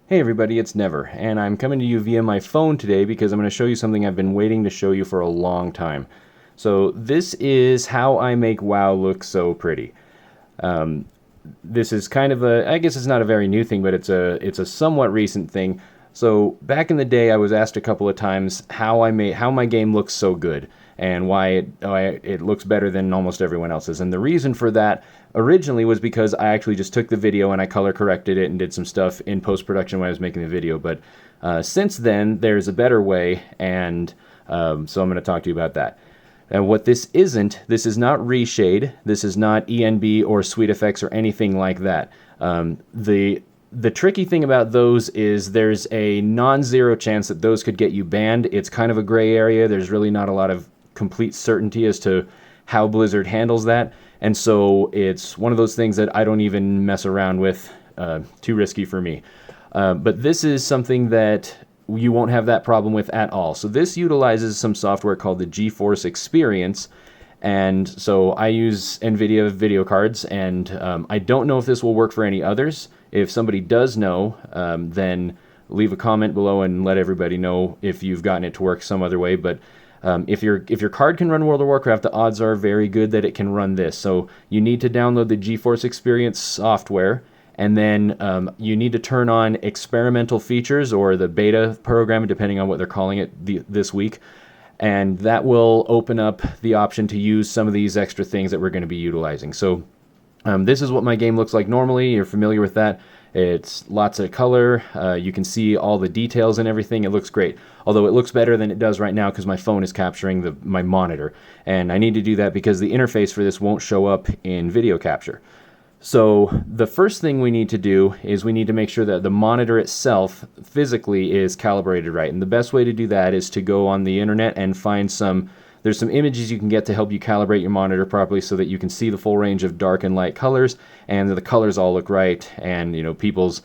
Hey everybody, it's Never, and I'm coming to you via my phone today because I'm going to show you something I've been waiting to show you for a long time. So this is how I make WoW look so pretty. This is kind of I guess it's not a very new thing, but it's a somewhat recent thing. So back in the day, I was asked a couple of times how my game looks so good and why it looks better than almost everyone else's. And the reason for that originally was because I actually just took the video and I color corrected it and did some stuff in post-production when I was making the video. But since then, there's a better way, and so I'm going to talk to you about that. And what this is not reshade, this is not ENB or Sweet Effects or anything like that. The tricky thing about those is there's a non-zero chance that those could get you banned. It's kind of a gray area. There's really not a lot of complete certainty as to how Blizzard handles that. And so it's one of those things that I don't even mess around with. Too risky for me. But this is something that you won't have that problem with at all. So this utilizes some software called the Geforce Experience. And so I use Nvidia video cards, and I don't know if this will work for any others. If somebody does know, then leave a comment below and let everybody know if you've gotten it to work some other way. But if your card can run World of Warcraft, the odds are very good that it can run this. So you need to download the Geforce Experience software, and then you need to turn on experimental features or the beta program, depending on what they're calling it this week. And that will open up the option to use some of these extra things that we're going to be utilizing. So this is what my game looks like normally. You're familiar with that. It's lots of color. You can see all the details and everything. It looks great. Although it looks better than it does right now because my phone is capturing my monitor. And I need to do that because the interface for this won't show up in video capture. So the first thing we need to do is we need to make sure that the monitor itself physically is calibrated right. And the best way to do that is to go on the internet and find there's some images you can get to help you calibrate your monitor properly so that you can see the full range of dark and light colors, and the colors all look right, and people's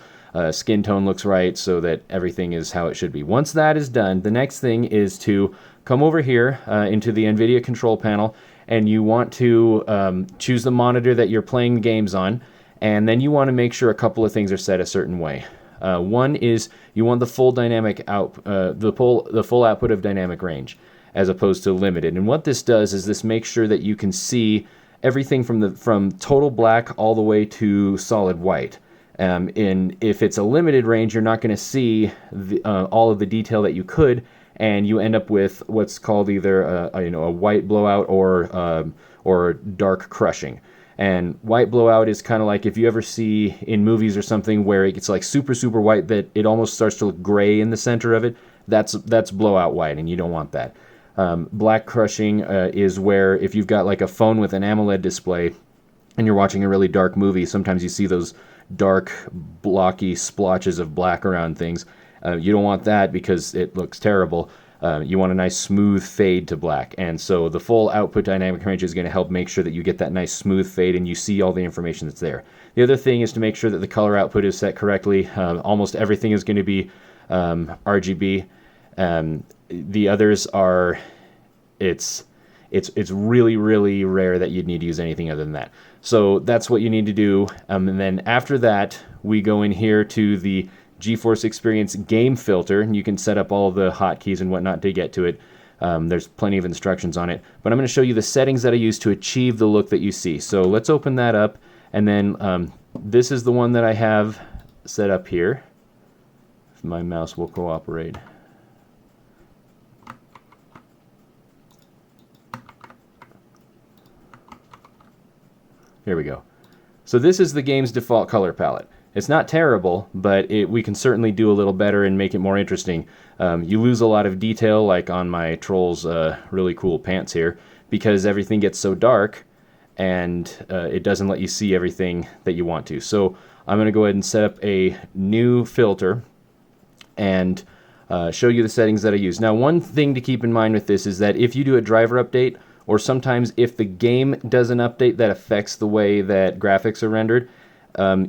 skin tone looks right, so that everything is how it should be. Once that is done, the next thing is to come over here into the Nvidia control panel, and you want to choose the monitor that you're playing games on, and then you want to make sure a couple of things are set a certain way. One is you want the full dynamic the full output of dynamic range, as opposed to limited. And what this does is this makes sure that you can see everything from total black all the way to solid white. If it's a limited range, you're not going to see all of the detail that you could, and you end up with what's called either a white blowout or dark crushing. And white blowout is kind of like if you ever see in movies or something where it gets like super, super white that it almost starts to look gray in the center of it. That's blowout white, and you don't want that. Black crushing is where if you've got like a phone with an AMOLED display and you're watching a really dark movie, sometimes you see those dark, blocky splotches of black around things. You don't want that because it looks terrible. You want a nice smooth fade to black. And so the full output dynamic range is going to help make sure that you get that nice smooth fade and you see all the information that's there. The other thing is to make sure that the color output is set correctly. Almost everything is going to be RGB. The others are, it's really, really rare that you'd need to use anything other than that. So that's what you need to do. And then after that, we go in here to the Geforce Experience game filter, and you can set up all the hotkeys and whatnot to get to it. There's plenty of instructions on it. But I'm going to show you the settings that I use to achieve the look that you see. So let's open that up. And then this is the one that I have set up here. If my mouse will cooperate. Here we go. So this is the game's default color palette. It's not terrible, but we can certainly do a little better and make it more interesting. You lose a lot of detail, like on my troll's really cool pants here, because everything gets so dark, and it doesn't let you see everything that you want to. So I'm going to go ahead and set up a new filter and show you the settings that I use. Now, one thing to keep in mind with this is that if you do a driver update, or sometimes if the game does an update that affects the way that graphics are rendered,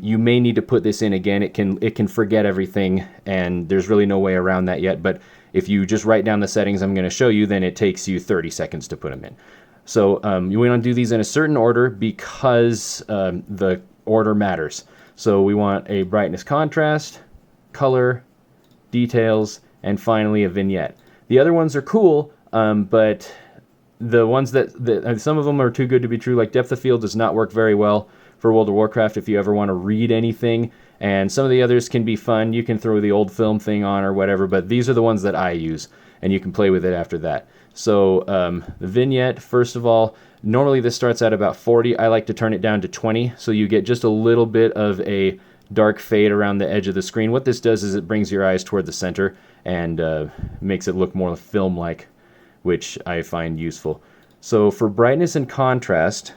you may need to put this in again. It can forget everything, and there's really no way around that yet. But if you just write down the settings I'm going to show you, then it takes you 30 seconds to put them in. So you want to do these in a certain order because the order matters. So we want a brightness contrast, color, details, and finally a vignette. The other ones are cool, but the ones that some of them are too good to be true, like depth of field does not work very well for World of Warcraft if you ever want to read anything, and some of the others can be fun. You can throw the old film thing on or whatever, but these are the ones that I use, and you can play with it after that. So the vignette, first of all, normally this starts at about 40. I like to turn it down to 20, so you get just a little bit of a dark fade around the edge of the screen. What this does is it brings your eyes toward the center and makes it look more film-like, which I find useful. So for brightness and contrast,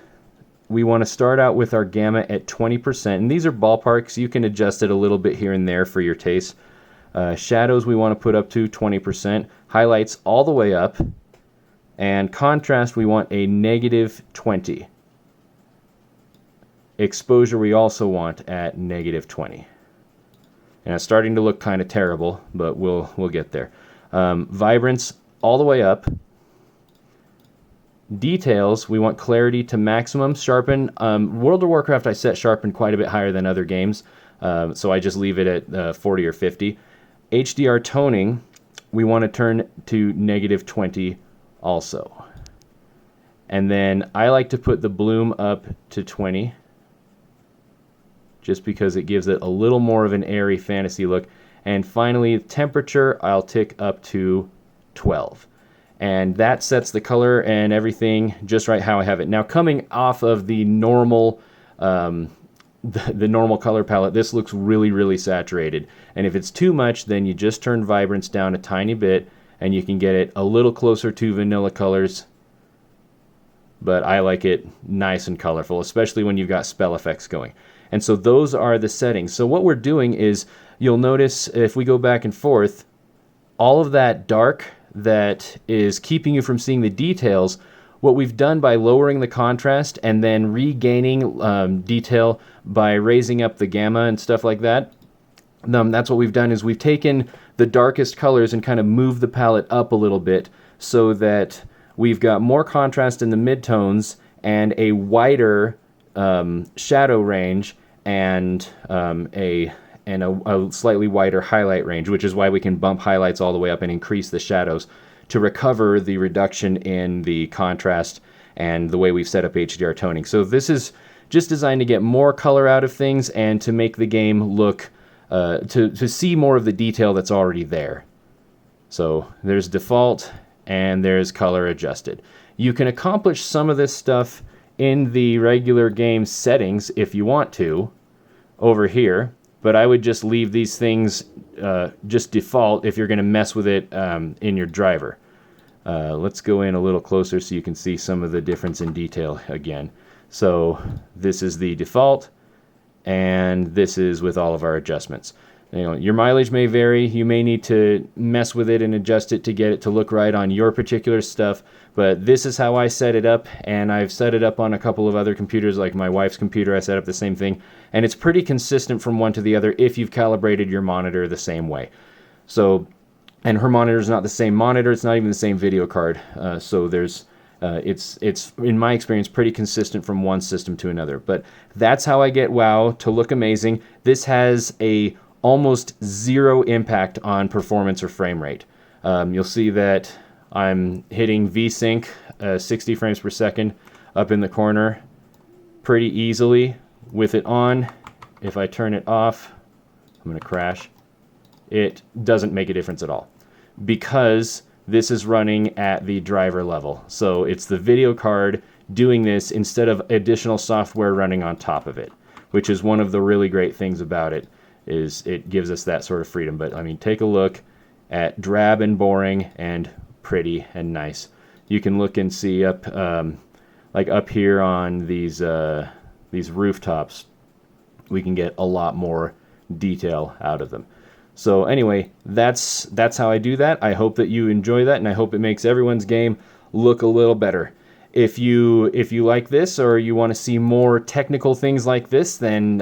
we want to start out with our gamma at 20%, and these are ballparks. You can adjust it a little bit here and there for your taste. Shadows we want to put up to 20%, highlights all the way up, and contrast we want a negative 20. Exposure we also want at negative 20. And it's starting to look kind of terrible, but we'll get there. Vibrance all the way up. Details, we want clarity to maximum. Sharpen, World of Warcraft I set sharpen quite a bit higher than other games, so I just leave it at 40 or 50. HDR toning, we want to turn to negative 20 also. And then I like to put the bloom up to 20, just because it gives it a little more of an airy fantasy look. And finally, temperature, I'll tick up to 12. And that sets the color and everything just right how I have it. Now, coming off of the normal the normal color palette, this looks really, really saturated. And if it's too much, then you just turn vibrance down a tiny bit, and you can get it a little closer to vanilla colors. But I like it nice and colorful, especially when you've got spell effects going. And so those are the settings. So what we're doing is, you'll notice if we go back and forth, all of that dark that is keeping you from seeing the details, what we've done by lowering the contrast and then regaining detail by raising up the gamma and stuff like that, that's what we've done, is we've taken the darkest colors and kind of moved the palette up a little bit so that we've got more contrast in the midtones and a wider shadow range and a slightly wider highlight range, which is why we can bump highlights all the way up and increase the shadows to recover the reduction in the contrast and the way we've set up HDR toning. So this is just designed to get more color out of things and to make the game look, to see more of the detail that's already there. So there's default and there's color adjusted. You can accomplish some of this stuff in the regular game settings if you want to over here, but I would just leave these things just default if you're going to mess with it in your driver. Let's go in a little closer so you can see some of the difference in detail again. So this is the default, and this is with all of our adjustments. You know, your mileage may vary. You may need to mess with it and adjust it to get it to look right on your particular stuff, but this is how I set it up, and I've set it up on a couple of other computers, like my wife's computer. I set up the same thing, and it's pretty consistent from one to the other if you've calibrated your monitor the same way. So, and her monitor is not the same monitor. It's not even the same video card. So there's it's in my experience pretty consistent from one system to another. But that's how I get WoW to look amazing. This has a almost zero impact on performance or frame rate. You'll see that I'm hitting VSync 60 frames per second up in the corner pretty easily with it on. If I turn it off, I'm going to crash. It doesn't make a difference at all because this is running at the driver level. So it's the video card doing this instead of additional software running on top of it, which is one of the really great things about it, is it gives us that sort of freedom. But I mean, take a look at drab and boring and pretty and nice. You can look and see up, like up here on these rooftops, we can get a lot more detail out of them. So anyway, that's how I do that. I hope that you enjoy that, and I hope it makes everyone's game look a little better. If you like this, or you want to see more technical things like this, then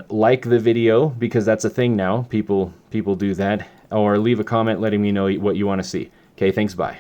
like the video, because that's a thing now. People do that, or leave a comment letting me know what you want to see. Okay, thanks, bye.